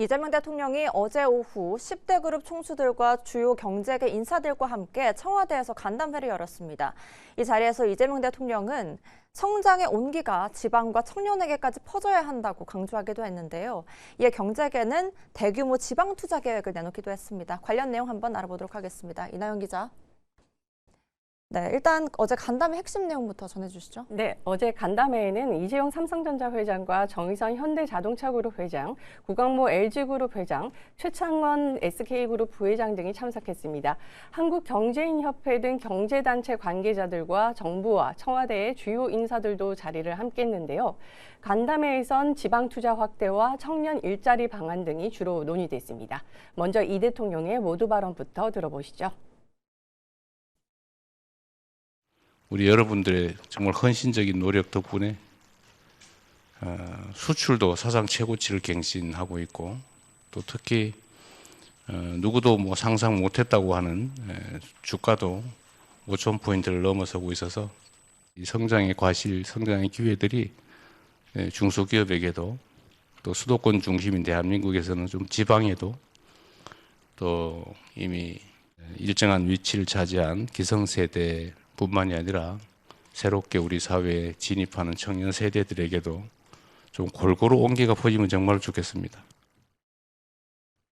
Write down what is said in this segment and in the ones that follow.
이재명 대통령이 어제 오후 10대 그룹 총수들과 주요 경제계 인사들과 함께 청와대에서 간담회를 열었습니다. 이 자리에서 이재명 대통령은 성장의 온기가 지방과 청년에게까지 퍼져야 한다고 강조하기도 했는데요. 이에 경제계는 대규모 지방 투자 계획을 내놓기도 했습니다. 관련 내용 한번 알아보도록 하겠습니다. 이나영 기자. 네, 일단 어제 간담회 핵심 내용부터 전해주시죠. 네, 어제 간담회에는 이재용 삼성전자 회장과 정의선 현대자동차그룹 회장, 구광모 LG그룹 회장, 최창원 SK그룹 부회장 등이 참석했습니다. 한국경제인협회 등 경제단체 관계자들과 정부와 청와대의 주요 인사들도 자리를 함께 했는데요. 간담회에선 지방 투자 확대와 청년 일자리 방안 등이 주로 논의됐습니다. 먼저 이 대통령의 모두 발언부터 들어보시죠. 우리 여러분들의 정말 헌신적인 노력 덕분에 수출도 사상 최고치를 갱신하고 있고, 또 특히 누구도 상상 못했다고 하는 주가도 5,000포인트를 넘어서고 있어서 이 성장의 과실, 성장의 기회들이 중소기업에게도, 또 수도권 중심인 대한민국에서는 좀 지방에도, 또 이미 일정한 위치를 차지한 기성세대 뿐만이 아니라 새롭게 우리 사회에 진입하는 청년 세대들에게도 좀 골고루 온기가 퍼지면 정말 좋겠습니다.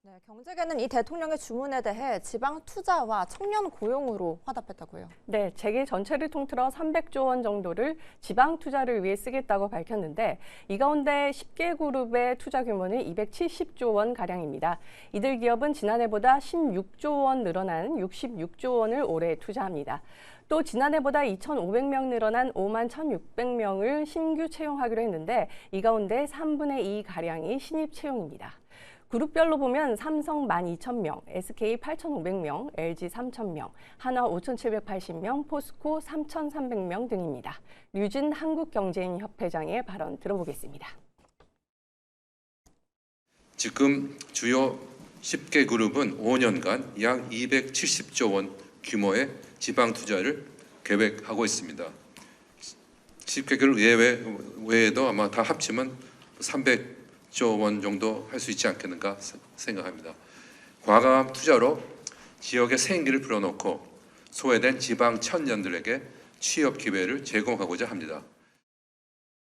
네, 경제계는 이 대통령의 주문에 대해 지방 투자와 청년 고용으로 화답했다고요. 네, 재계 전체를 통틀어 300조 원 정도를 지방 투자를 위해 쓰겠다고 밝혔는데, 이 가운데 10개 그룹의 투자 규모는 270조 원 가량입니다. 이들 기업은 지난해보다 16조 원 늘어난 66조 원을 올해 투자합니다. 또 지난해보다 2,500명 늘어난 5만 1,600명을 신규 채용하기로 했는데, 이 가운데 3분의 2 가량이 신입 채용입니다. 그룹별로 보면 삼성 12,000명, SK 8,500명, LG 3,000명, 한화 5,780명, 포스코 3,300명 등입니다. 류진 한국경제인협회장의 발언 들어보겠습니다. 지금 주요 10개 그룹은 5년간 약 270조 원 규모의 지방 투자를 계획하고 있습니다. 10개 그룹 외에도 아마 다 합치면 300조 원 정도 할 수 있지 않겠는가 생각합니다. 과감한 투자로 지역의 생기를 불어넣고 소외된 지방 청년들에게 취업 기회를 제공하고자 합니다.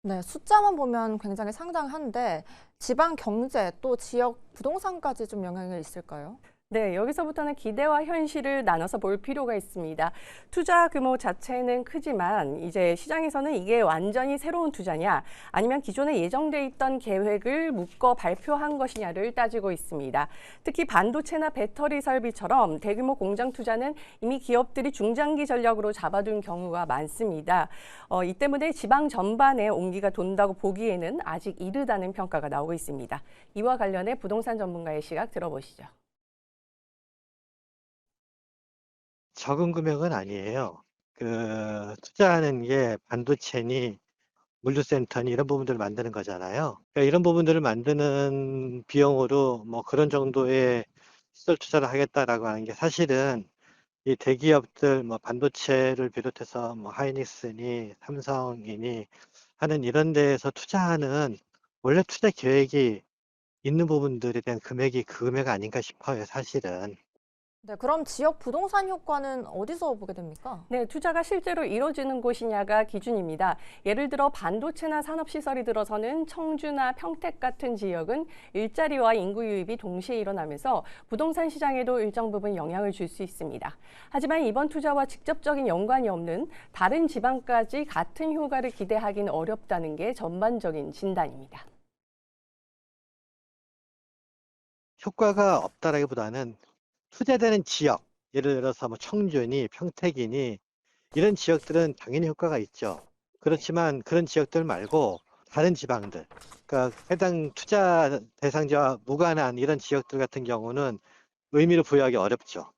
네, 숫자만 보면 굉장히 상당한데 지방 경제 또 지역 부동산까지 좀 영향이 있을까요? 네, 여기서부터는 기대와 현실을 나눠서 볼 필요가 있습니다. 투자 규모 자체는 크지만 이제 시장에서는 이게 완전히 새로운 투자냐, 아니면 기존에 예정돼 있던 계획을 묶어 발표한 것이냐를 따지고 있습니다. 특히 반도체나 배터리 설비처럼 대규모 공장 투자는 이미 기업들이 중장기 전략으로 잡아둔 경우가 많습니다. 이 때문에 지방 전반에 온기가 돈다고 보기에는 아직 이르다는 평가가 나오고 있습니다. 이와 관련해 부동산 전문가의 시각 들어보시죠. 적은 금액은 아니에요. 투자하는 게 반도체니 물류센터니 이런 부분들을 만드는 거잖아요. 그러니까 이런 부분들을 만드는 비용으로 그런 정도의 시설 투자를 하겠다라고 하는 게 사실은 이 대기업들 반도체를 비롯해서 하이닉스니 삼성이니 하는 이런 데에서 투자하는 원래 투자 계획이 있는 부분들에 대한 금액이 그 금액 아닌가 싶어요, 사실은. 네, 그럼 지역 부동산 효과는 어디서 보게 됩니까? 네, 투자가 실제로 이루어지는 곳이냐가 기준입니다. 예를 들어 반도체나 산업시설이 들어서는 청주나 평택 같은 지역은 일자리와 인구 유입이 동시에 일어나면서 부동산 시장에도 일정 부분 영향을 줄 수 있습니다. 하지만 이번 투자와 직접적인 연관이 없는 다른 지방까지 같은 효과를 기대하기는 어렵다는 게 전반적인 진단입니다. 효과가 없다라기보다는 투자되는 지역, 예를 들어서 청주니 평택이니 이런 지역들은 당연히 효과가 있죠. 그렇지만 그런 지역들 말고 다른 지방들, 그러니까 해당 투자 대상자와 무관한 이런 지역들 같은 경우는 의미를 부여하기 어렵죠.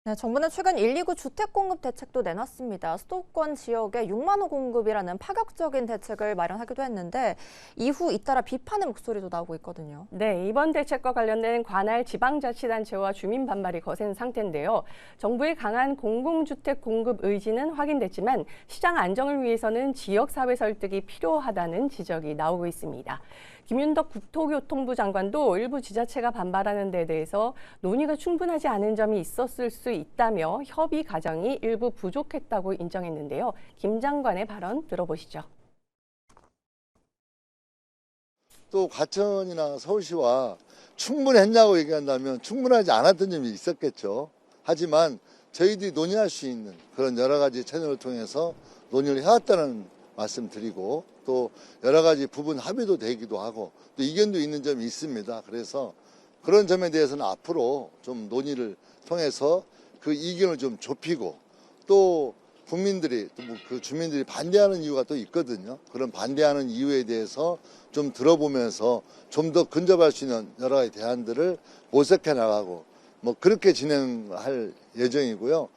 네, 정부는 최근 129 주택 공급 대책도 내놨습니다. 수도권 지역에 6만 호 공급이라는 파격적인 대책을 마련하기도 했는데 이후 잇따라 비판의 목소리도 나오고 있거든요. 네, 이번 대책과 관련된 관할 지방자치단체와 주민 반발이 거센 상태인데요. 정부의 강한 공공주택 공급 의지는 확인됐지만 시장 안정을 위해서는 지역사회 설득이 필요하다는 지적이 나오고 있습니다. 김윤덕 국토교통부 장관도 일부 지자체가 반발하는 데 대해서 논의가 충분하지 않은 점이 있었을 수 있다며 협의 과정이 일부 부족했다고 인정했는데요. 김 장관의 발언 들어보시죠. 또 과천이나 서울시와 충분했냐고 얘기한다면 충분하지 않았던 점이 있었겠죠. 하지만 저희들이 논의할 수 있는 그런 여러 가지 채널을 통해서 논의를 해왔다는 말씀 드리고, 또 여러 가지 부분 합의도 되기도 하고 또 이견도 있는 점이 있습니다. 그래서 그런 점에 대해서는 앞으로 좀 논의를 통해서 그 이견을 좀 좁히고, 또 국민들이 또 그 주민들이 반대하는 이유가 또 있거든요. 그런 반대하는 이유에 대해서 좀 들어보면서 좀 더 근접할 수 있는 여러 가지 대안들을 모색해 나가고 그렇게 진행할 예정이고요.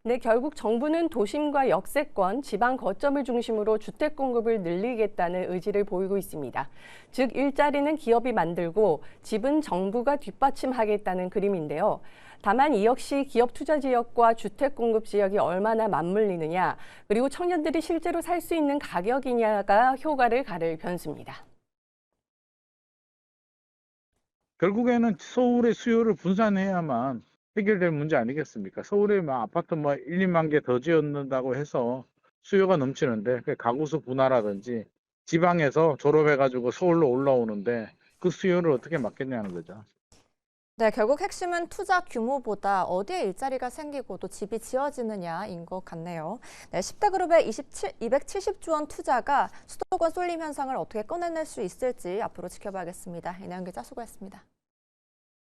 네, 결국 정부는 도심과 역세권, 지방 거점을 중심으로 주택 공급을 늘리겠다는 의지를 보이고 있습니다. 즉, 일자리는 기업이 만들고 집은 정부가 뒷받침하겠다는 그림인데요. 다만 이 역시 기업 투자 지역과 주택 공급 지역이 얼마나 맞물리느냐, 그리고 청년들이 실제로 살 수 있는 가격이냐가 효과를 가를 변수입니다. 결국에는 서울의 수요를 분산해야만 해결될 문제 아니겠습니까? 서울에 아파트 1, 2만 개 더 지었는다고 해서 수요가 넘치는데, 가구수 분화라든지 지방에서 졸업해가지고 서울로 올라오는데 그 수요를 어떻게 막겠냐는 거죠. 네, 결국 핵심은 투자 규모보다 어디에 일자리가 생기고 또 집이 지어지느냐인 것 같네요. 네, 10대 그룹의 270조 원 투자가 수도권 쏠림 현상을 어떻게 꺼내낼 수 있을지 앞으로 지켜봐야겠습니다. 이나영 기자 수고했습니다.